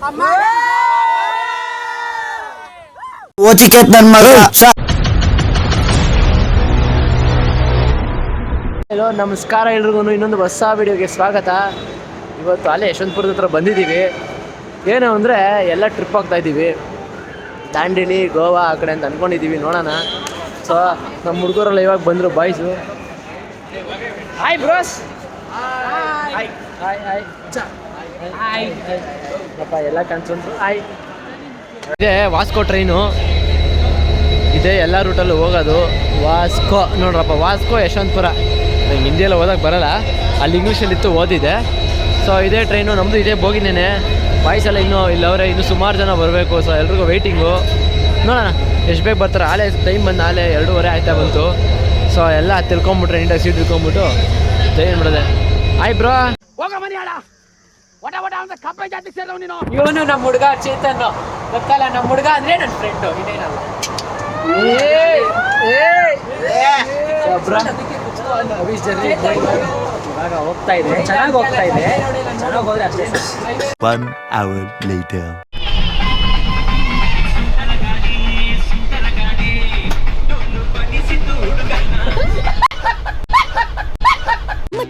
Hello, ನಮಸ್ಕಾರ ಎಲ್ರಿಗೂ. ಇನ್ನೊಂದು ಹೊಸ ವಿಡಿಯೋಗೆ ಸ್ವಾಗತ. ಇವತ್ತು ಅಲ್ಲೇ ಯಶವಂತಪುರದ ಹತ್ರ ಬಂದಿದ್ದೀವಿ. ಏನು ಅಂದರೆ ಎಲ್ಲ ಟ್ರಿಪ್ ಹೋಗ್ತಾ ಇದ್ದೀವಿ. ದಾಂಡೇಲಿ, ಗೋವಾ ಆ ಕಡೆ ಅಂತ ಅಂದ್ಕೊಂಡಿದ್ದೀವಿ. ನೋಡೋಣ. ಸೊ ನಮ್ಮ ಹುಡುಗರೆಲ್ಲ ಇವಾಗ ಬಂದರು, boys. Hi bros. Hi hi hi hi ಅಪ್ಪ, ಎಲ್ಲ ಕಾಣಿಸ್ಕೊಂಡ್ರು. ಹಾಯ್. ಇದೇ ವಾಸ್ಕೋ ಟ್ರೈನು ಇದೆ, ಎಲ್ಲ ರೂಟಲ್ಲೂ ಹೋಗೋದು. ವಾಸ್ಕೋ ನೋಡ್ರಪ್ಪ, ವಾಸ್ಕೋ ಯಶವಂತಪುರ. ನಂಗೆ ಹಿಂದಿಯೆಲ್ಲ ಓದೋಕ್ಕೆ ಬರೋಲ್ಲ, ಅಲ್ಲಿ ಇಂಗ್ಲೀಷಲ್ಲಿತ್ತು, ಓದಿದೆ. ಸೊ ಇದೇ ಟ್ರೈನು ನಮ್ಮದು. ಇದೇ ಬೋಗಿನೇನೆ. ಬಾಯ್ಸೆಲ್ಲ ಇನ್ನೂ ಇಲ್ಲವರೆ, ಇನ್ನೂ ಸುಮಾರು ಜನ ಬರಬೇಕು. ಸೊ ಎಲ್ರಿಗೂ ವೆಯ್ಟಿಂಗು. ನೋಡೋಣ ಎಷ್ಟು ಬೇಗ ಬರ್ತಾರೆ. ಆಲೇ ಟೈಮ್ ಬಂದು ಆಲೇ 2:30 ಆಯ್ತಾ ಬಂತು. ಸೊ ಎಲ್ಲ ತಿಳ್ಕೊಂಬಿಟ್ರೆ ನೀಟಾಗಿ ಸೀಟ್ ತಿಳ್ಕೊಂಬಿಟ್ಟು ಜೈನ್ ಬಿಡೋದೆ. ಆಯ್ ಬ್ರೋ, ಇವನು ನಮ್ಮ ಹುಡುಗ ಚೇತನ್. ಗೊತ್ತಲ್ಲ, ನಮ್ಮ ಹುಡುಗ ಅಂದರೆ ನನ್ನ ಫ್ರೆಂಡು, ಇದೇನಲ್ಲ. ಇವಾಗ ಹೋಗ್ತಾ ಇದೆ, ಚೆನ್ನಾಗಿ ಹೋಗ್ತಾ ಇದೆ. ಚೆನ್ನಾಗಿ ಹೋದ್ರೆ ಅಷ್ಟೇ. 1 hour later.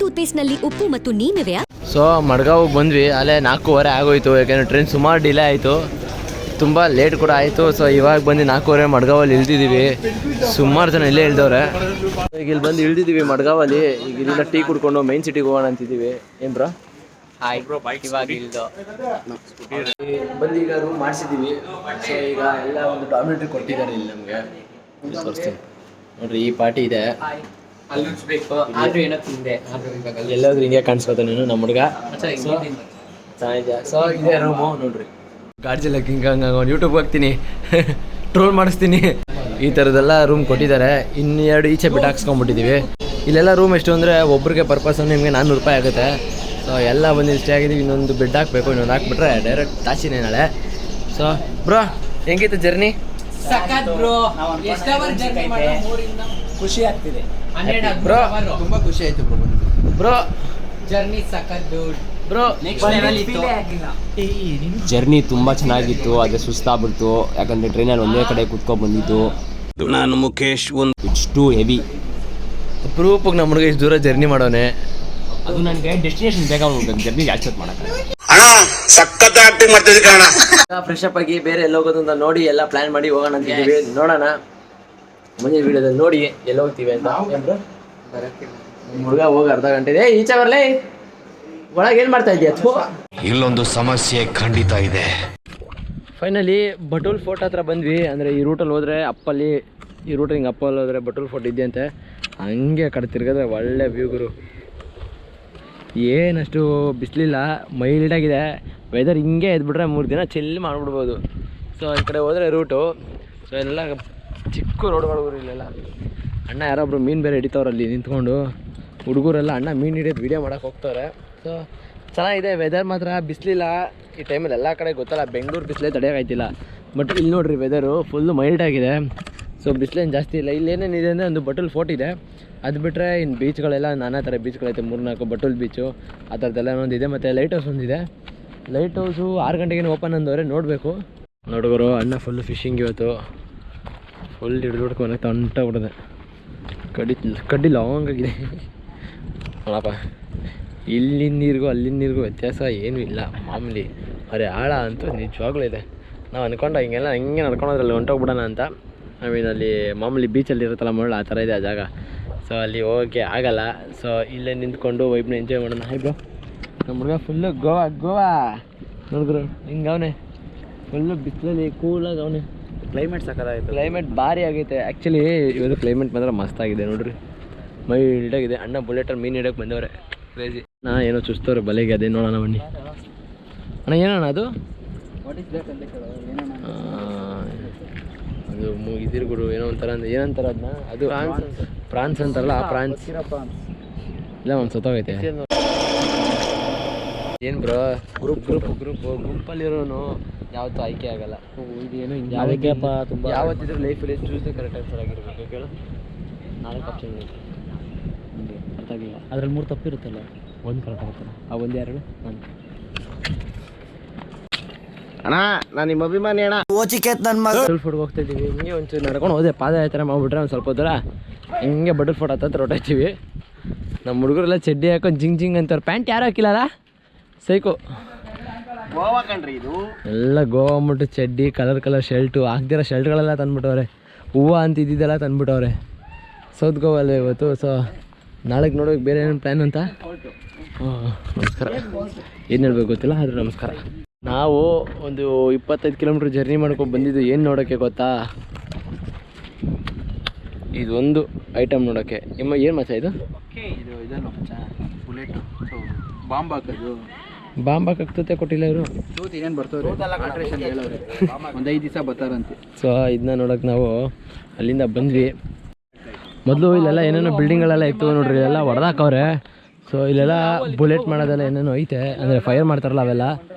ಟೂತ್ಪೇಸ್ಟ್ ನಲ್ಲಿ ಉಪ್ಪು ಮತ್ತು ನೀಮಿವೆಯಾ? ಸೊ ಮಡ್ಗಾವಿಗೆ ಬಂದ್ವಿ. ಅಲ್ಲೇ 4:15 ಆಗೋಯ್ತು. ಯಾಕೆಂದರೆ ಟ್ರೈನ್ ಸುಮಾರು ಡಿಲೇ ಆಯಿತು, ತುಂಬ ಲೇಟ್ ಕೂಡ ಆಯಿತು. ಸೊ ಇವಾಗ ಬಂದು 4:15 ಮಡ್ಗಾವಲ್ಲಿ ಇಳ್ದಿದ್ದೀವಿ. ಸುಮಾರು ಜನ ಇಲ್ಲೇ ಇಳ್ದವ್ರೆ. ಈಗ ಇಲ್ಲಿ ಬಂದು ಇಳ್ದಿದ್ದೀವಿ ಮಡ್ಗಾವಲ್ಲಿ. ಈಗ ಇಲ್ಲಿಂದ ಟೀ ಕುಡ್ಕೊಂಡು ಮೈನ್ ಸಿಟಿಗೆ ಹೋಗೋಣ ಅಂತಿದ್ದೀವಿ. ಏನು ಬ್ರೋ? Hi bro. ಇವಾಗ ಇಳ್ದು ಬಂದು ಈಗ ರೂಮ್ ಮಾಡಿಸಿದ್ದೀವಿ. ಸೊ ಈಗ ಎಲ್ಲ ಒಂದು ಡಾಮಿನೇಟ್ರಿ ಕೊಟ್ಟಿದ್ದಾರೆ ಇಲ್ಲಿ ನಮಗೆ. ತೋರಿಸ್ತೀನಿ ನೋಡ್ರಿ, ಈ ಪಾರ್ಟಿ ಇದೆ. ಎಲ್ಲಾದ್ರೂ ಹಿಂಗೆ ಕಾಣಿಸ್ಕೊತ ನೀನು ನಮ್ಮ ಹುಡುಗ. ಸೊ ಇದೇ ರೂಮು ನೋಡ್ರಿ. ಗಾಡ್ಜೆಲ್ಲ ಹಿಂಗೆ ಯೂಟ್ಯೂಬ್ ಹಾಕ್ತೀನಿ, ಟ್ರೋಲ್ ಮಾಡಿಸ್ತೀನಿ. ಈ ಥರದ್ದೆಲ್ಲ ರೂಮ್ ಕೊಟ್ಟಿದ್ದಾರೆ. ಇನ್ನೆರಡು ಈಚೆ ಬಿಟ್ಟು ಹಾಕ್ಸ್ಕೊಂಡ್ಬಿಟ್ಟಿದ್ದೀವಿ. ಇಲ್ಲೆಲ್ಲ ರೂಮ್ ಎಷ್ಟು ಅಂದರೆ ಒಬ್ರಿಗೆ ಪರ್ಪಸ್ ನಿಮಗೆ 400 ರೂಪಾಯಿ ಆಗುತ್ತೆ. ಸೊ ಎಲ್ಲ ಬಂದು ಇಷ್ಟೇ ಆಗಿದ್ದೀವಿ. ಇನ್ನೊಂದು ಬೆಡ್ ಹಾಕಬೇಕು. ಇನ್ನೊಂದು ಹಾಕ್ಬಿಟ್ರೆ ಡೈರೆಕ್ಟ್ ತಾಸಿನೇ ನಾಳೆ. ಸೊ ಬ್ರೋ, ಹೆಂಗಿತ್ತು ಜರ್ನಿ? ಖುಷಿ ಆಗ್ತಿದೆ ಬ್ರೋ. ತುಂಬಾ ಖುಷಿ ಆಯ್ತು ಬ್ರೋ. ಬ್ರೋ ಜರ್ನಿ ಸಖತ್ ಬ್ರೋ. ಜರ್ನಿ ತುಂಬ ಚೆನ್ನಾಗಿತ್ತು. ಆದರೆ ಸುಸ್ತಾಗ್ಬಿಡ್ತು, ಯಾಕಂದರೆ ಟ್ರೈನಲ್ಲಿ ಒಂದೇ ಕಡೆ ಕೂತ್ಕೊಂಡು ಬಂದಿದ್ದು. ನಾನು ಮುಖೇಶ್. It's too heavy. ಪ್ರೂಫಿಗೆ ನಮ್ಮ ಹುಡುಗ ಇಷ್ಟು ದೂರ ಜರ್ನಿ ಮಾಡೋನೆ. ಅದು ನನಗೆ ಡೆಸ್ಟಿನೇಷನ್ ಬೇಗ ಹೋಗ್ಬೇಕು, ಜರ್ನಿ ಜಾಸ್ತಿ ಹೊತ್ತು ಮಾಡೋಕ್ಕೆ. ಫ್ರೆಶ್ ಅಪ್ ಆಗಿ ಬೇರೆ ಎಲ್ಲ ಹೋಗೋದು ಅಂತ ನೋಡಿ ಎಲ್ಲ ಪ್ಲಾನ್ ಮಾಡಿ ಹೋಗೋಣ ಅಂತಿದ್ದೀವಿ. ನೋಡೋಣ ಮುಂದಿನ ವಿಡಿಯೋದಲ್ಲಿ ನೋಡಿ ಎಲ್ಲಿ ಹೋಗ್ತೀವಿ ಅಂತ. ಹುಡುಗ ಹೋಗಿ ಅರ್ಧ ಗಂಟೆ ಇದೆ. ಈಚೆ ಬರಲೇ, ಒಳಗೆ ಏನು ಮಾಡ್ತಾ ಇದೆಯಾ? ಇಲ್ಲೊಂದು ಸಮಸ್ಯೆ ಖಂಡಿತ ಇದೆ. ಫೈನಲಿ ಬಟೂಲ್ ಫೋರ್ಟ್ ಹತ್ರ ಬಂದ್ವಿ. ಅಂದರೆ ಈ ರೂಟಲ್ಲಿ ಹೋದರೆ ಅಪ್ಪಲ್ಲಿ, ಈ ರೂಟ್ ಹಿಂಗೆ ಅಪ್ಪಲ್ಲಿ ಹೋದರೆ ಬಟೂಲ್ ಫೋರ್ಟ್ ಇದೆಯಂತೆ. ಹಂಗೆ ಕಡೆ ತಿರ್ಗಿದ್ರೆ ಒಳ್ಳೆ ವ್ಯೂಗುರು. ಏನಷ್ಟು ಬಿಸಿಲಿಲ್ಲ, ಮೈಲ್ಡಾಗಿದೆ ವೆದರ್. ಹಿಂಗೆ ಎದ್ಬಿಟ್ರೆ 3 ದಿನ ಚಿಲ್ ಮಾಡಿಬಿಡ್ಬೋದು. ಸೊ ಈ ಕಡೆ ಹೋದರೆ ರೂಟು. ಸೊ ಎಲ್ಲ ಚಿಕ್ಕ ರೋಡ್ಗಳು ಇಲ್ಲೆಲ್ಲ. ಅಣ್ಣ ಯಾರೊಬ್ರು ಮೀನು ಬೇರೆ ಹಿಡಿತವ್ರಲ್ಲಿ ನಿಂತ್ಕೊಂಡು. ಹುಡುಗರೆಲ್ಲ ಅಣ್ಣ ಮೀನು ಹಿಡಿಯೋದು ವೀಡಿಯೋ ಮಾಡೋಕೆ ಹೋಗ್ತವ್ರೆ. ಸೊ ಚೆನ್ನಾಗಿದೆ ವೆದರ್ ಮಾತ್ರ. ಬಿಸಿಲಿಲ್ಲ ಈ ಟೈಮಲ್ಲಿ. ಎಲ್ಲ ಕಡೆ ಗೊತ್ತಲ್ಲ, ಬೆಂಗಳೂರು ಬಿಸಿಲೇ ತಡೆಯೋಕ್ಕಾಯ್ತಿಲ್ಲ. ಬಟ್ ಇಲ್ಲಿ ನೋಡಿರಿ ವೆದರು ಫುಲ್ಲು ಮೈಲ್ಡಾಗಿದೆ. ಸೊ ಬಿಸಿಲೇನು ಜಾಸ್ತಿ ಇಲ್ಲ. ಇಲ್ಲೇನೇನಿದೆ ಅಂದರೆ ಒಂದು ಬಟೂಲ್ ಫೋರ್ಟ್ ಇದೆ. ಅದು ಬಿಟ್ಟರೆ ಇನ್ನು ಬೀಚ್ಗಳೆಲ್ಲ ನಾನಾ ಥರ ಬೀಚ್ಗಳೈತೆ. 3-4 ಬಟೂಲ್ ಬೀಚು ಆ ಥರದ್ದೆಲ್ಲ ಒಂದಿದೆ. ಮತ್ತು ಲೈಟ್ ಹೌಸ್ ಒಂದಿದೆ. ಲೈಟ್ ಹೌಸು 6 ಗಂಟೆಗೆ ಓಪನ್ ಅಂದವ್ರೆ, ನೋಡಬೇಕು. ನೋಡುಗರು ಅಣ್ಣ ಫುಲ್ಲು ಫಿಶಿಂಗ್ ಇವತ್ತು ಫುಲ್ ಹಿಡಿದುಬಿಡ್ಕೊ ನನಗೆ ತಂಟಾಗ್ಬಿಡೋದೆ. ಕಡ್ಡಿ ಲಾಂಗ್ ಆಗಿದೆ ನೋಡಪ್ಪ. ಇಲ್ಲಿನ ನೀರಿಗೂ ಅಲ್ಲಿನ ನೀರಿಗೂ ವ್ಯತ್ಯಾಸ ಏನೂ ಇಲ್ಲ, ಮಾಮೂಲಿ. ಅರೆ ಆಳ ಅಂತೂ ನಿಜವಾಗ್ಲೂ ಇದೆ. ನಾವು ಅಂದ್ಕೊಂಡ ಹಿಂಗೆಲ್ಲ ಹಿಂಗೆ ನಡ್ಕೊಂಡೋದ್ರಲ್ಲಿ ಹೊಂಟೋಗ್ಬಿಡೋಣ ಅಂತ. ನಾವೇನಲ್ಲಿ ಮಾಮೂಲಿ ಬೀಚಲ್ಲಿ ಇರುತ್ತಲ್ಲ ಮರಳು, ಆ ಥರ ಇದೆ ಆ ಜಾಗ. ಸೊ ಅಲ್ಲಿ ಹೋಗೋಕ್ಕೆ ಆಗಲ್ಲ. ಸೊ ಇಲ್ಲೇ ನಿಂತ್ಕೊಂಡು ವೈಬ್ನ ಎಂಜಾಯ್ ಮಾಡೋಣ. Hi bro. ನಮ್ಮ ಹುಡುಗ ಫುಲ್ಲು ಗೋವಾ ನೋಡಿದ್ರು ಹಿಂಗೆ ಅವನೇ ಫುಲ್ಲು ಬಿಸಿಲಲ್ಲಿ ಕೂಲಾಗಿ ಅವನೇ. ಕ್ಲೈಮೇಟ್ ಸಖತ್ತಾಗಿದೆ. ಕ್ಲೈಮೇಟ್ ಭಾರಿ ಆಗೈತೆ ಆ್ಯಕ್ಚುಲಿ. ಇವತ್ತು ಕ್ಲೈಮೇಟ್ ಮಾತ್ರ ಮಸ್ತಾಗಿದೆ ನೋಡ್ರಿ, ಮೈಲ್ಡಾಗಿದೆ. ಅಣ್ಣ ಬುಲೆಟಲ್ಲಿ ಮೀನು ಹಿಡೋಕ್ಕೆ ಬಂದವ್ರೆ, ಕ್ರೇಜಿ. ಏನೋ ಚುಸ್ತವ್ರೆ ಬಲೆಗೆ, ಅದೇ ನೋಡೋಣ ಬನ್ನಿ. ಅಣ್ಣ ಏನಣ್ಣ ಅದು? ಅದು ಇದಿರ್ಗುಡು ಏನೋ ಒಂಥರ ಅಂದ್ರೆ ಏನಂತಾರ ಅದನ್ನ, ಅದು ಪ್ರಾನ್ಸ್ ಅಂತಾರಲ್ಲ, ಆ ಪ್ರಾನ್ಸ್ ಇಲ್ಲ ಒಂದು ಸತ್ತೋಗೈತೆ. ಏನು ಬ್ರೋ, ಗುಂಪಲ್ಲಿರೋನು ಯಾವತ್ತೂ ಆಯ್ಕೆ ಆಗಲ್ಲ. ಇದೇನು ಯಾವತ್ತಿದ್ರೂ ಲೈಫಲ್ಲಿ ಚೂಸೇ ಕರೆಕ್ಟಾಗಿ ಸರಿಯಾಗಿರ್ಬೇಕು. ಕೇಳು, 4 ಆಪ್ಷನ್ ಅರ್ಥ ಆಗಿಲ್ಲ. ಅದ್ರಲ್ಲಿ 3 ತಪ್ಪಿರುತ್ತಲ್ಲ, 1 ಕರೆಕ್ಟ್ ಆಗುತ್ತಲ್ಲ. ಆ 1 2 ನಾನು ಅಣ್ಣ ನಾನು ನಿಮ್ಮ ಅಭಿಮಾನಿ ಅಣ್ಣ. ಬಟಲ್ ಫೋರ್ಟ್ಗೆ ಹೋಗ್ತಾ ಇದ್ದೀವಿ. ಹಿಂಗೆ ಒಂಚೂರು ನಡ್ಕೊಂಡು ಹೋದೆ, ಪಾದಯಾತ್ರೆ ಮಾಡ್ಬಿಟ್ರೆ ಒಂದು ಸ್ವಲ್ಪ ದೂರ ಹಿಂಗೆ ಬಟಲ್ ಫೋರ್ಟ್ ಹತ್ತತ್ರ ಹೊರಟಾಯ್ತೀವಿ. ನಮ್ಮ ಹುಡುಗರೆಲ್ಲ ಚಡ್ಡಿ ಹಾಕೊಂಡು ಜಿಂಗ್ ಜಿಂಗ್ ಅಂತಾರೆ. ಪ್ಯಾಂಟ್ ಯಾರು ಹಾಕಿಲ್ಲಲ್ಲ, ಸೈಕು. ಗೋವಾ ಕಣ್ರಿ ಇದು. ಎಲ್ಲ ಗೋವಾ ಅಂದ್ಬಿಟ್ಟು ಚಡ್ಡಿ, ಕಲರ್ ಶರ್ಟು, ಹಾಕ್ದಿರೋ ಶರ್ಟ್ಗಳೆಲ್ಲ ತಂದ್ಬಿಟ್ಟವ್ರೆ. ಹೂವು ಅಂತ ಇದ್ದಿದ್ದೆಲ್ಲ ತಂದ್ಬಿಟ್ಟವ್ರೆ. ಸೌತ್ ಗೋವಾ ಅಲ್ಲೇ ಇವತ್ತು. ಸೊ ನಾಳೆಗೆ ನೋಡೋಕೆ ಬೇರೆ ಏನು ಪ್ಲ್ಯಾನ್ ಅಂತ. ನಮಸ್ಕಾರ. ಏನು ಹೇಳ್ಬೇಕು ಗೊತ್ತಿಲ್ಲ, ಆದರೂ ನಮಸ್ಕಾರ. ನಾವು ಒಂದು 25 ಕಿಲೋಮೀಟ್ರ್ ಜರ್ನಿ ಮಾಡ್ಕೊಂಡು ಬಂದಿದ್ದು. ಏನು ನೋಡೋಕ್ಕೆ ಗೊತ್ತಾ, ಇದೊಂದು ಐಟಮ್ ನೋಡೋಕ್ಕೆ. ಏನು ಮಚ್ಚ ಇದು? ಇದು ಇದಲ್ಲ ಮಚ್ಚ, ಬುಲೆಟ್. ಸೊ ಬಾಂಬ್ ಹಾಕೋದು. ಬಾಂಬ್ ಹಾಕಕ್ಕೆ ಕೊಟ್ಟಿಲ್ಲ ಇವರು. ಇನ್ನೇನು ಬರ್ತವ್ರೆ, ಆಲ್ಟ್ರೇಷನ್ ಹೇಳೋರು. ಒಂದು 5 ದಿವಸ ಬರ್ತಾರಂತೆ. ಸೊ ಇದನ್ನ ನೋಡೋಕೆ ನಾವು ಅಲ್ಲಿಂದ ಬಂದ್ವಿ. ಮೊದಲು ಇಲ್ಲೆಲ್ಲ ಏನೇನೋ ಬಿಲ್ಡಿಂಗ್ಗಳೆಲ್ಲ ಇತ್ತು ನೋಡ್ರಿ, ಎಲ್ಲ ಹೊಡೆದಾಕವ್ರೆ. ಸೊ ಇಲ್ಲೆಲ್ಲ ಬುಲೆಟ್ ಮಾಡೋದೆಲ್ಲ ಏನೇನೋ ಐತೆ, ಅಂದರೆ ಫೈರ್ ಮಾಡ್ತಾರಲ್ಲ ಅವೆಲ್ಲ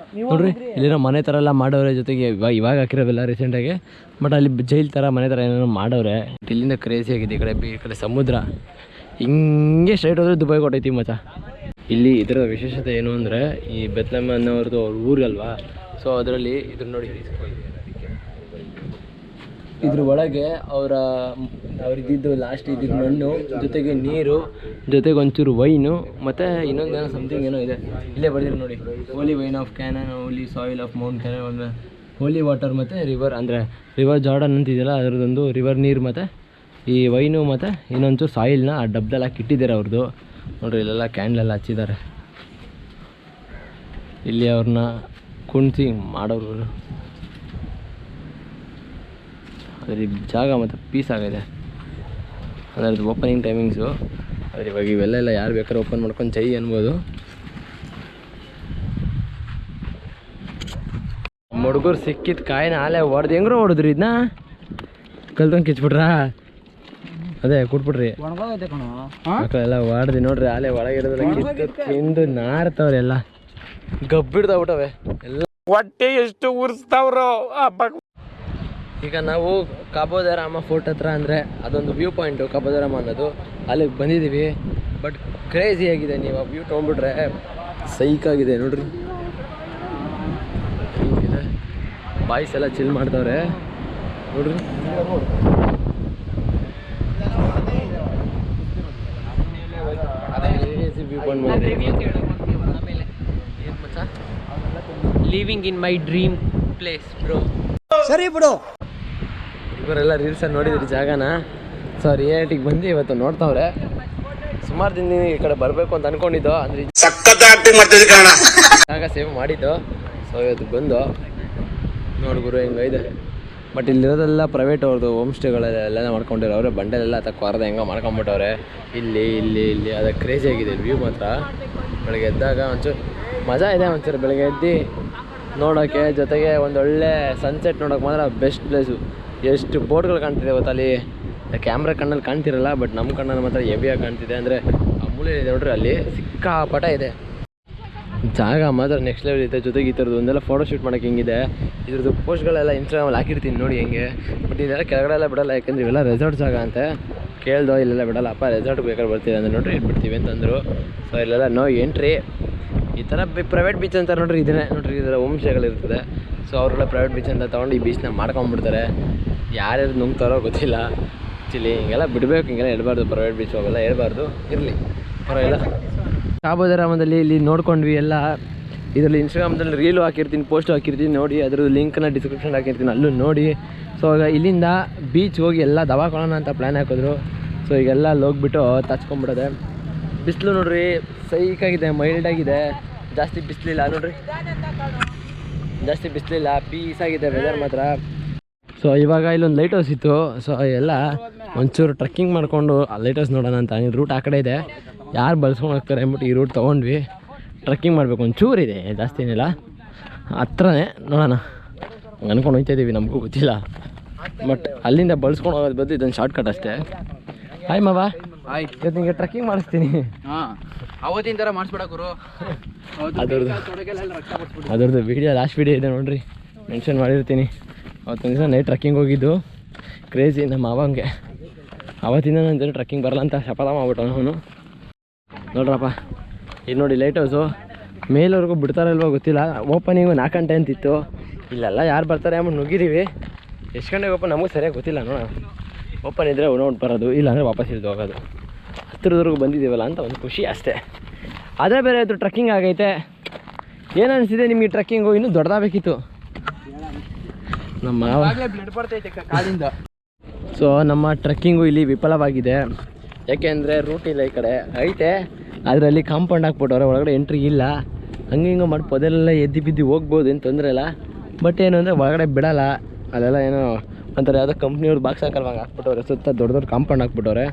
ನೋಡ್ರಿ. ಇಲ್ಲೇನೋ ಮನೆ ಥರ ಎಲ್ಲ ಮಾಡವ್ರೆ, ಜೊತೆಗೆ ಇವಾಗ ಹಾಕಿರೋವೆಲ್ಲ ರೀಸೆಂಟಾಗಿ. ಬಟ್ ಅಲ್ಲಿ ಜೈಲ್ ಥರ ಮನೆ ಥರ ಏನೇನೋ ಮಾಡವ್ರೆ. ಇಲ್ಲಿಂದ ಕ್ರೇಜಿ ಆಗಿದೆ. ಈ ಕಡೆ ಸಮುದ್ರ, ಹಿಂಗೆ ಸ್ಟ್ರೈಟ್ ಹೋದ್ರೆ ದುಬೈ ಕೊಟ್ಟೈತಿ ಮಚ್ಚ. ಇಲ್ಲಿ ಇದರ ವಿಶೇಷತೆ ಏನು ಅಂದರೆ, ಈ ಬೆತ್ಲೆಹೇಮ್ ಅನ್ನೋರ್ದು ಅವ್ರ ಊರಲ್ವಾ. ಸೊ ಅದರಲ್ಲಿ ಇದ್ರ ನೋಡಿ, ಇದ್ರ ಒಳಗೆ ಅವ್ರಿದ್ದು ಲಾಸ್ಟ್ ಇದ್ದಿದ್ದು ಮಣ್ಣು, ಜೊತೆಗೆ ನೀರು, ಜೊತೆಗೆ ಒಂಚೂರು ವೈನು, ಮತ್ತು ಇನ್ನೊಂದೇನೋ ಸಮಥಿಂಗ್ ಏನೋ ಇದೆ. ಇಲ್ಲೇ ಬರ್ದಿರಿ ನೋಡಿ, holy wine of Canaan, holy soil of mount Canaan, ಒಂದು ಹೋಲಿ ವಾಟರ್ ಮತ್ತು ರಿವರ್, ಅಂದರೆ ರಿವರ್ ಜಾರ್ಡನ್ ಅಂತಿದೆಯಲ್ಲ ಅದರದ್ದೊಂದು ರಿವರ್ ನೀರು, ಮತ್ತು ಈ ವೈನು ಮತ್ತು ಇನ್ನೊಂಚೂರು ಸಾಯಿಲ್ನ ಆ ಡಬ್ದೆಲ್ಲ ಇಟ್ಟಿದ್ದಾರೆ ಅವ್ರದ್ದು. ನೋಡಿರಿ ಇಲ್ಲೆಲ್ಲ ಕ್ಯಾಂಡ್ಲೆಲ್ಲ ಹಚ್ಚಿದ್ದಾರೆ. ಇಲ್ಲಿ ಅವ್ರನ್ನ ಕುಣಿಸಿ ಮಾಡೋರು. ಅದ್ರ ಜಾಗ ಮತ್ತು ಪೀಸ್ ಆಗಿದೆ. ಅದರದ್ದು ಓಪನಿಂಗ್ ಟೈಮಿಂಗ್ಸು. ಅದ್ರ ಇವಾಗ ಇವೆಲ್ಲ ಯಾರು ಬೇಕಾದ್ರೂ ಓಪನ್ ಮಾಡ್ಕೊಂಡು ಜೈ ಅನ್ಬೋದು. ನಮ್ಮ ಹುಡುಗರು ಸಿಕ್ಕಿದ ಕಾಯಿನ ಆಲೆ ಹೊಡೆದು ಹೆಂಗ್ರೂ ಹೊಡೆದ್ರಿ, ಇದನ್ನ ಕಲ್ತಂಗೆ ಕಿಚ್ಬಿಟ್ರಾ? ಅದೇ ಕೊಟ್ಬಿಟ್ರಿ ಮಕ್ಕಳೆಲ್ಲ ಹೊಡೆದು ನೋಡ್ರಿ. ಆಲೆ ಒಳಗಿರೋದೆಲ್ಲ ಕಿತ್ತು ತಿಂದು ನಾರ್ತವ್ರೆ, ಎಲ್ಲ ಗಬ್ಬಿಡ್ತಾವ್ಬಿಟ್ಟವೆ ಎಲ್ಲ. ಹೊಟ್ಟೆ ಎಷ್ಟು ಉರ್ಸ್ತಾವ್ರೋ. ಈಗ ನಾವು ಕಾಬೋ ಡೆ ರಾಮ ಫೋರ್ಟ್ ಹತ್ರ, ಅಂದರೆ ಅದೊಂದು ವ್ಯೂ ಪಾಯಿಂಟು ಕಾಬೋ ಡೆ ರಾಮ ಅನ್ನೋದು. ಅಲ್ಲಿಗೆ ಬಂದಿದ್ದೀವಿ. ಬಟ್ ಕ್ರೇಜಿ ಆಗಿದೆ. ನೀವು ಆ ವ್ಯೂ ತೊಗೊಂಡ್ಬಿಟ್ರೆ ಸೈಕಾಗಿದೆ ನೋಡ್ರಿ. ಹೀಗಿದೆ, ಬಾಯ್ಸ್ ಎಲ್ಲ ಚಿಲ್ ಮಾಡ್ತವ್ರೆ ನೋಡ್ರಿ. View point living in my dream place bro. ಸರಿ ಬಿಡು. ಇವರೆಲ್ಲ ರೀಲ್ಸಲ್ಲಿ ನೋಡಿದ್ರಿ ಜಾಗನ. ಸೊ ರಿಯಾಲಿಟಿಗೆ ಬಂದು ಇವತ್ತು ನೋಡ್ತಾವ್ರೆ. ಸುಮಾರು ದಿನ ಈ ಕಡೆ ಬರಬೇಕು ಅಂತ ಅನ್ಕೊಂಡಿದ್ದು, ಅಂದರೆ ಜಾಗ ಸೇವ್ ಮಾಡಿದ್ದು. ಸೊ ಇವತ್ತು ಬಂದು ನೋಡ್ಗುರು ಹೆಂಗೈದೆ. ಬಟ್ ಇಲ್ಲಿರೋದೆಲ್ಲ ಪ್ರೈವೇಟ್ ಅವ್ರದ್ದು ಹೋಮ್ ಸ್ಟೇಗಳೆಲ್ಲ ಮಾಡ್ಕೊಂಡಿರೋ ಅವರೇ. ಬಂಡೆಲೆಲ್ಲ ತಕ್ವಾರದ ಹೆಂಗೆ ಮಾಡ್ಕೊಂಬಿಟ್ಟವ್ರೆ. ಇಲ್ಲಿ ಅದಕ್ಕೆ ಕ್ರೇಜಿ ಆಗಿದೆ ವ್ಯೂ ಮಾತ್ರ. ಬೆಳಗ್ಗೆ ಎದ್ದಾಗ ಒಂಚೂರು ಮಜಾ ಇದೆ. ಒಂಚೂರು ಬೆಳಗ್ಗೆ ಎದ್ದು ನೋಡೋಕ್ಕೆ, ಜೊತೆಗೆ ಒಂದೊಳ್ಳೆ ಸನ್ಸೆಟ್ ನೋಡೋಕೆ ಮಾತ್ರ ಬೆಸ್ಟ್ ಪ್ಲೇಸು. ಎಷ್ಟು ಬೋಟ್ಗಳು ಕಾಣ್ತಿದೆ ಇವತ್ತು ಅಲ್ಲಿ. ಕ್ಯಾಮ್ರಾ ಕಣ್ಣಲ್ಲಿ ಕಾಣ್ತಿರಲ್ಲ, ಬಟ್ ನಮ್ಮ ಕಣ್ಣಲ್ಲಿ ಮಾತ್ರ ಹೆವಿಯಾಗಿ ಕಾಣ್ತಿದೆ. ಅಂದರೆ ಆ ಮೂಲೆ ಇದೆ ನೋಡ್ರಿ, ಅಲ್ಲಿ ಸಿಕ್ಕಾಪಟ ಇದೆ ಜಾಗ ಮಾತ್ರ ನೆಕ್ಸ್ಟ್ ಲೆವೆಲ್ ಇದೆ. ಜೊತೆಗೆ ಈ ಥರದ್ದು ಒಂದೆಲ್ಲ ಫೋಟೋ ಶೂಟ್ ಮಾಡೋಕ್ಕೆ ಹಿಂಗಿದೆ. ಇದ್ರದ್ದು ಪೋಸ್ಟ್ಗಳೆಲ್ಲ ಇನ್ಸ್ಟಾಗ್ರಾಮಲ್ಲಿ ಹಾಕಿರ್ತೀನಿ ನೋಡಿ ಹೆಂಗೆ. ಬಟ್ ಇದೆಲ್ಲ ಕೆಳಗಡೆ ಎಲ್ಲ ಬಿಡಲ್ಲ, ಯಾಕೆಂದ್ರೆ ಇವೆಲ್ಲ ರೆಸಾರ್ಟ್ ಜಾಗ ಅಂತೆ. ಕೇಳ್ದೋ ಇಲ್ಲೆಲ್ಲ ಬಿಡಲ್ಲ, ಅಪ್ಪ ರೆಸಾರ್ಟ್ಗೆ ಬೇಕಾದ್ರೆ ಬರ್ತೀವಿ ಅಂದರೆ ನೋಡ್ರಿ ಇಟ್ಬಿಡ್ತೀವಿ ಅಂತಂದರು. ಸೊ ಇಲ್ಲೆಲ್ಲ ನೋ ಎಂಟ್ರಿ. ಈ ಥರ ಪ್ರೈವೇಟ್ ಬೀಚ್ ಅಂತ ನೋಡ್ರಿ, ಇದನ್ನೇ ನೋಡ್ರಿ, ಇದರ ಹೋಮ್ ಸ್ಟೇಗಳಿರ್ತದೆ. ಸೊ ಅವರೆಲ್ಲ ಪ್ರೈವೇಟ್ ಬೀಚ್ ಅಂತ ತೊಗೊಂಡು ಈ ಬೀಚ್ನ ಮಾಡ್ಕೊಂಬಿಡ್ತಾರೆ. ಯಾರ್ಯಾರು ನುಂಗ್ತಾರೋ ಗೊತ್ತಿಲ್ಲ. ಆ್ಯಕ್ಚುಲಿ ಹಿಂಗೆಲ್ಲ ಬಿಡಬೇಕು, ಹಿಂಗೆಲ್ಲ ಹೇಳ್ಬಾರ್ದು. ಪ್ರೈವೇಟ್ ಬೀಚ್ ಅವೆಲ್ಲ ಹೇಳ್ಬಾರ್ದು, ಇರಲಿ ಪರವಾಗಿಲ್ಲ. ಕಾಬೋ ಡೆ ರಾಮದಲ್ಲಿ ಇಲ್ಲಿ ನೋಡ್ಕೊಂಡ್ವಿ ಎಲ್ಲ. ಇದರಲ್ಲಿ ಇನ್ಸ್ಟಾಗ್ರಾಮ್ದಲ್ಲಿ ರೀಲು ಹಾಕಿರ್ತೀನಿ, ಪೋಸ್ಟು ಹಾಕಿರ್ತೀನಿ ನೋಡಿ. ಅದ್ರದ್ದು ಲಿಂಕ್ನ ಡಿಸ್ಕ್ರಿಪ್ಷನ್ ಹಾಕಿರ್ತೀನಿ, ಅಲ್ಲೂ ನೋಡಿ. ಸೊ ಈಗ ಇಲ್ಲಿಂದ ಬೀಚ್ ಹೋಗಿ ಎಲ್ಲ ದವಾಕೊಳ್ಳೋಣ ಅಂತ ಪ್ಲ್ಯಾನ್ ಹಾಕಿದ್ರು. ಸೊ ಈಗೆಲ್ಲ ಅಲ್ಲಿ ಹೋಗ್ಬಿಟ್ಟು ತಚ್ಕೊಂಬಿಡೋದೆ. ಬಿಸಿಲು ನೋಡ್ರಿ ಸೈಕಾಗಿದೆ, ಮೈಲ್ಡಾಗಿದೆ, ಜಾಸ್ತಿ ಬಿಸಿಲಿಲ್ಲ ನೋಡ್ರಿ, ಜಾಸ್ತಿ ಬಿಸಿಲಿಲ್ಲ, ಪೀಸಾಗಿದೆ ವೆದರ್ ಮಾತ್ರ. ಸೊ ಇವಾಗ ಇಲ್ಲೊಂದು ಲೈಟ್ ಹೌಸ್ ಇತ್ತು. ಸೊ ಎಲ್ಲ ಒಂಚೂರು ಟ್ರೆಕ್ಕಿಂಗ್ ಮಾಡಿಕೊಂಡು ಆ ಲೈಟ್ ಹೌಸ್ ನೋಡೋಣ ಅಂತ. ರೂಟ್ ಆ ಕಡೆ ಇದೆ, ಯಾರು ಬಳಸ್ಕೊಂಡು ಹೋಗ್ತಾರೆ ಅಂದ್ಬಿಟ್ಟು ಈ ರೂಟ್ ತೊಗೊಂಡ್ವಿ. ಟ್ರೆಕ್ಕಿಂಗ್ ಮಾಡಬೇಕು, ಒಂಚೂರು ಇದೆ, ಜಾಸ್ತಿ ಏನಿಲ್ಲ, ಹತ್ರನೇ ನೋಡೋಣ ಅಂದ್ಕೊಂಡು ಹೋಗ್ತಾಯಿದ್ದೀವಿ. ನಮಗೂ ಗೊತ್ತಿಲ್ಲ, ಬಟ್ ಅಲ್ಲಿಂದ ಬಳಸ್ಕೊಂಡು ಹೋಗೋದು ಬದ್ದು ಇದೊಂದು ಶಾರ್ಟ್ ಕಟ್ ಅಷ್ಟೇ. ಹಾಯ್ ಮಾವ, ಇವತ್ತು ನಿಮಗೆ ಟ್ರೆಕ್ಕಿಂಗ್ ಮಾಡಿಸ್ತೀನಿ. ಅವತ್ತಿನ ಥರ ಮಾಡಿಸ್ಬೇಡ ಗುರು. ಅದರದ್ದು ವೀಡಿಯೋ ಲಾಸ್ಟ್ ವೀಡಿಯೋ ಇದೆ ನೋಡ್ರಿ, ಮೆನ್ಷನ್ ಮಾಡಿರ್ತೀನಿ. ಅವತ್ತೊಂದು ದಿವಸ ನೈಟ್ ಟ್ರೆಕ್ಕಿಂಗ್ ಹೋಗಿದ್ದು, ಕ್ರೇಜಿ. ನಮ್ಮ ಮಾವಂಗೆ ಅವತ್ತಿಂದ ನನ್ನ ಜೊತೆ ಟ್ರೆಕ್ಕಿಂಗ್ ಬರಲ್ಲ ಅಂತ ಶಪಥ ಮಾಡ್ಬಿಟ್ಟು ಅವನು. ನೋಡ್ರಪ್ಪ ಇದು ನೋಡಿ ಲೈಟ್ ಹೌಸು. ಮೇಲವರೆಗೂ ಬಿಡ್ತಾರಲ್ವೋ ಗೊತ್ತಿಲ್ಲ. ಓಪನಿಂಗು 4 ಗಂಟೆ ಅಂತಿತ್ತು, ಇಲ್ಲೆಲ್ಲ ಯಾರು ಬರ್ತಾರೆ ಅಂದ್ಬಿಟ್ಟು ನುಗ್ಗಿದ್ದೀವಿ. ಎಷ್ಟು ಗಂಟೆಗೆ ಓಪನ್ ನಮಗೂ ಸರಿಯಾಗಿ ಗೊತ್ತಿಲ್ಲ ನೋಡೋಣ. ಓಪನ್ ಇದ್ದರೆ ನೋಡಿ ಬರೋದು, ಇಲ್ಲಾಂದರೆ ವಾಪಸ್ ಇಳಿದು ಹೋಗೋದು. ಹತ್ತಿರದವರೆಗೂ ಬಂದಿದ್ದೀವಲ್ಲ ಅಂತ ಒಂದು ಖುಷಿ ಅಷ್ಟೇ. ಆದರೆ ಬೇರೆ ಇದು ಟ್ರಕ್ಕಿಂಗ್ ಆಗೈತೆ. ಏನು ಅನಿಸಿದೆ ನಿಮಗೆ ಟ್ರಕ್ಕಿಂಗು? ಇನ್ನೂ ದೊಡ್ಡದಾಗಬೇಕಿತ್ತು. ನಮ್ಮ ಬ್ಲಡ್ ಬರ್ತೈತೆ ಕಾಲಿಂದ. ಸೊ ನಮ್ಮ ಟ್ರಕ್ಕಿಂಗು ಇಲ್ಲಿ ವಿಫಲವಾಗಿದೆ. ಯಾಕೆಂದರೆ ರೂಟ್ ಇಲ್ಲ, ಈ ಕಡೆ ಐತೆ ಅದರಲ್ಲಿ ಕಾಂಪೌಂಡ್ ಹಾಕ್ಬಿಟ್ಟವ್ರೆ, ಒಳಗಡೆ ಎಂಟ್ರಿ ಇಲ್ಲ. ಹಂಗೆ ಹಿಂಗೆ ಮಾಡಿ ಪೊದೆಲ್ಲ ಎದ್ದು ಬಿದ್ದು ಹೋಗ್ಬೋದು, ಏನು ತೊಂದರೆ ಇಲ್ಲ. ಬಟ್ ಏನು ಅಂದರೆ ಒಳಗಡೆ ಬಿಡಲ್ಲ. ಅಲ್ಲೆಲ್ಲ ಏನೋ ಒಂಥರ ಯಾವುದೋ ಕಂಪ್ನಿಯವ್ರು ಬಾಕ್ಸ್ ಹಾಕಲ್ವಂಗೆ ಹಾಕ್ಬಿಟ್ಟವ್ರೆ, ಸುತ್ತ ದೊಡ್ಡ ದೊಡ್ಡ ಕಾಂಪೌಂಡ್ ಹಾಕ್ಬಿಟ್ಟವ್ರೆ.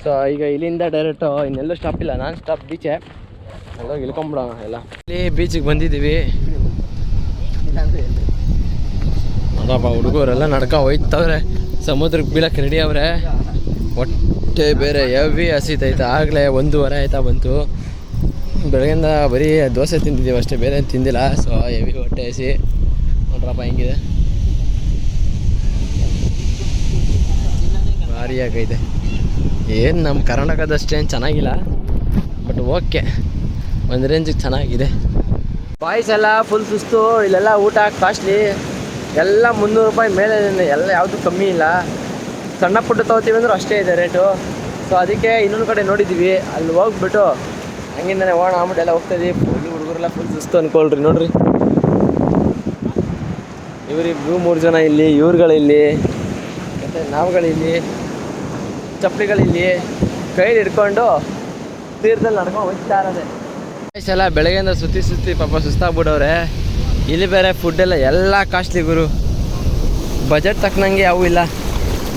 ಸೊ ಈಗ ಇಲ್ಲಿಂದ ಡೈರೆಕ್ಟು ಇನ್ನೆಲ್ಲೂ ಸ್ಟಾಪ್ ಇಲ್ಲ, ನಾನ್ ಸ್ಟಾಪ್ ಬೀಚೆ. ಅಲ್ಲೋಗಿ ಇಳ್ಕೊಂಬಿಡೋಣ ಎಲ್ಲ. ಇಲ್ಲಿ ಬೀಚಿಗೆ ಬಂದಿದ್ದೀವಿ. ಅದಪ್ಪ ಹುಡುಗರೆಲ್ಲ ನಡ್ಕ ಹೋಯ್ತವ್ರೆ, ಸಮುದ್ರಕ್ಕೆ ಬೀಳಕ್ಕೆ ರೆಡಿ ಅವ್ರೆ. ಹೊಟ್ಟೆ ಬೇರೆ ಹೆವಿ ಹಸಿತೈತೆ. ಆಗಲೇ 1:30 ಆಯ್ತಾ ಬಂತು. ಬೆಳಗ್ಗೆಯಿಂದ ಬರೀ ದೋಸೆ ತಿಂದಿದ್ದೀವಿ ಅಷ್ಟೇ, ಬೇರೆ ಏನು ತಿಂದಿಲ್ಲ. ಸೊ ಹೆವಿ ಹೊಟ್ಟೆ ಹಸಿ ನೋಡ್ರಪ್ಪ ಹೆಂಗಿದೆ, ಭಾರಿ ಆಗೈತೆ. ಏನು ನಮ್ಮ ಕರ್ನಾಟಕದಷ್ಟೇನು ಚೆನ್ನಾಗಿಲ್ಲ, ಬಟ್ ಓಕೆ, ಒಂದು ರೇಂಜಿಗೆ ಚೆನ್ನಾಗಿದೆ. ಬಾಯ್ಸ್ ಎಲ್ಲ ಫುಲ್ ಸುಸ್ತು. ಇಲ್ಲೆಲ್ಲ ಊಟ ಕಾಸ್ಟ್ಲಿ, ಎಲ್ಲ 300 ರೂಪಾಯಿ ಮೇಲೆ, ಎಲ್ಲ ಯಾವುದು ಕಮ್ಮಿ ಇಲ್ಲ. ಸಣ್ಣ ಪುಟ್ಟ ತೊಗೋತೀವಿ ಅಂದರೂ ಅಷ್ಟೇ ಇದೆ ರೇಟು. ಸೊ ಅದಕ್ಕೆ ಇನ್ನೊಂದು ಕಡೆ ನೋಡಿದ್ದೀವಿ, ಅಲ್ಲಿ ಹೋಗ್ಬಿಟ್ಟು ಹಂಗಿಂದನೇ ಹೋಗೋಣ ಅಂದ್ಬಿಟ್ಟು ಎಲ್ಲ ಹೋಗ್ತಾಯಿದ್ದೀವಿ. ಫುಲ್ ಹುಡುಗರೆಲ್ಲ ಫುಲ್ ಸುಸ್ತು ಅಂದ್ಕೊಳ್ರಿ. ನೋಡ್ರಿ ಇವರಿಬ್ರು 3 ಜನ ಇಲ್ಲಿ, ಇವ್ರುಗಳಿಲ್ಲಿ, ಮತ್ತು ನಾವುಗಳಿಲ್ಲಿ, ಚಪ್ಪಲಿಗಳಿಲ್ಲಿ, ಕೈಲಿ ಹಿಡ್ಕೊಂಡು ತೀರದಲ್ಲಿ ನಡ್ಕೊಂಡು ಹೋಗ್ತಾ ಇರೋದೆ. ಎಲ್ಲ ಬೆಳಗ್ಗೆಯಿಂದ ಸುತ್ತಿ ಪಾಪ ಸುಸ್ತಾಗ್ಬಿಡವ್ರೆ. ಇಲ್ಲಿ ಬೇರೆ ಫುಡ್ಡೆಲ್ಲ ಎಲ್ಲ ಕಾಸ್ಟ್ಲಿ ಗುರು, ಬಜೆಟ್ ತಕ್ಕನಂಗೆ ಯಾವೂ ಇಲ್ಲ,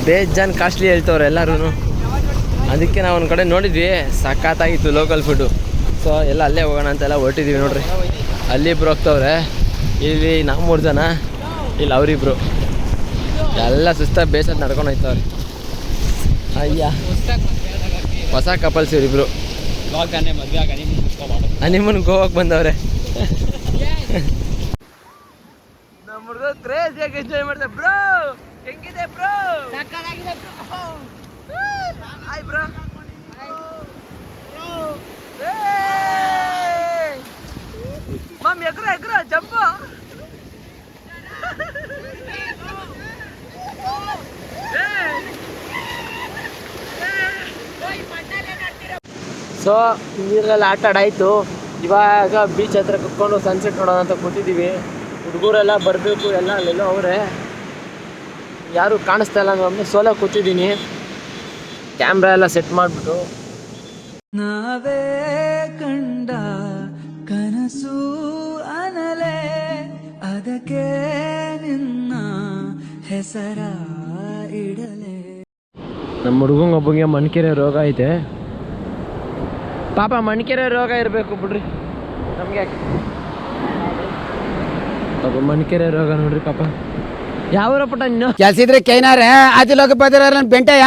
ಬೇಜಾನ್ ಕಾಸ್ಟ್ಲಿ ಹೇಳ್ತವ್ರೆ ಎಲ್ಲರೂ. ಅದಕ್ಕೆ ನಾವು ಒಂದು ಕಡೆ ನೋಡಿದ್ವಿ, ಸಖತ್ತಾಗಿತ್ತು ಲೋಕಲ್ ಫುಡ್ಡು. ಸೊ ಎಲ್ಲ ಅಲ್ಲೇ ಹೋಗೋಣ ಅಂತೆಲ್ಲ ಹೊರಟಿದ್ದೀವಿ. ನೋಡ್ರಿ ಅಲ್ಲಿಬ್ರು ಹೋಗ್ತವ್ರೆ, ಇಲ್ಲಿ ನಾವು 3 ಜನ, ಇಲ್ಲಿ ಅವರಿಬ್ರು ಎಲ್ಲ ಸುಸ್ತಾಗಿ ಬೇಸತ್ತು ನಡ್ಕೊಂಡು ಹೋಯ್ತವ್ರೆ. ಅಯ್ಯ ಹೊಸ ಕಪಲ್ಸ್ ಇವರಿಬ್ರು ಹನಿಮೂನ್ ಗೋವಾಕ್ಕೆ ಬಂದವ್ರೆ. ನಮ್ಮ ಹುಡುಗ ಕ್ರೇಜಿಯಾಗಿ ಎಂಜಾಯ್ ಮಾಡ್ದೆ. ಬ್ರೋ ಹೆಂಗಿದೆ ಬ್ರೋ? Hi bro. ಮಮ್ ಎಗ್ರ ಜಂಪ್. ಸೊ ನೀರಲ್ಲಿ ಆಟ ಆಡಾಯಿತು. ಇವಾಗ ಬೀಚ್ ಹತ್ರ ಕುತ್ಕೊಂಡು ಸನ್ಸೆಟ್ ನೋಡೋಣ ಅಂತ ಕೂತಿದ್ದೀವಿ. ಹುಡುಗರೆಲ್ಲ ಬರಬೇಕು, ಎಲ್ಲ ಅಲ್ಲೆಲ್ಲೋ ಅವರೇ, ಯಾರು ಕಾಣಿಸ್ತಾ ಇಲ್ಲ. ನಾನು ಸೋಲೋ ಕೂತಿದ್ದೀನಿ, ಕ್ಯಾಮ್ರಾ ಎಲ್ಲ ಸೆಟ್ ಮಾಡಿಬಿಟ್ಟು. ನಾವೇ ಕಂಡ ಕನಸು ಅನಲೆ, ಅದಕ್ಕೆ ನಿನ್ನ ಹೆಸರ ಇಡಲೆ. ನಮ್ಮ ಹುಡುಗಂಗೊಬ್ಬಂಗೆ ಮಣ್ಕೆರೆ ರೋಗ ಐತೆ ಪಾಪ. ಮಣ್ಕೆರೆ ರೋಗ ಇರಬೇಕು ಬಿಡ್ರಿ, ನಮಗೆ ಯಾಕೆ ಪಾಪ ಮಣ್ಕೆರೆ ರೋಗ ನೋಡ್ರಿ ಪಾಪ. ಯಾವ ಪುಟ್ಟ ಇನ್ನು ಕೆಲ್ಸಿದ್ರೆ ಕೈನಾರೆ ಆದಿಲೋಕ ಬದಿರ ಬೆಂಟೆಯ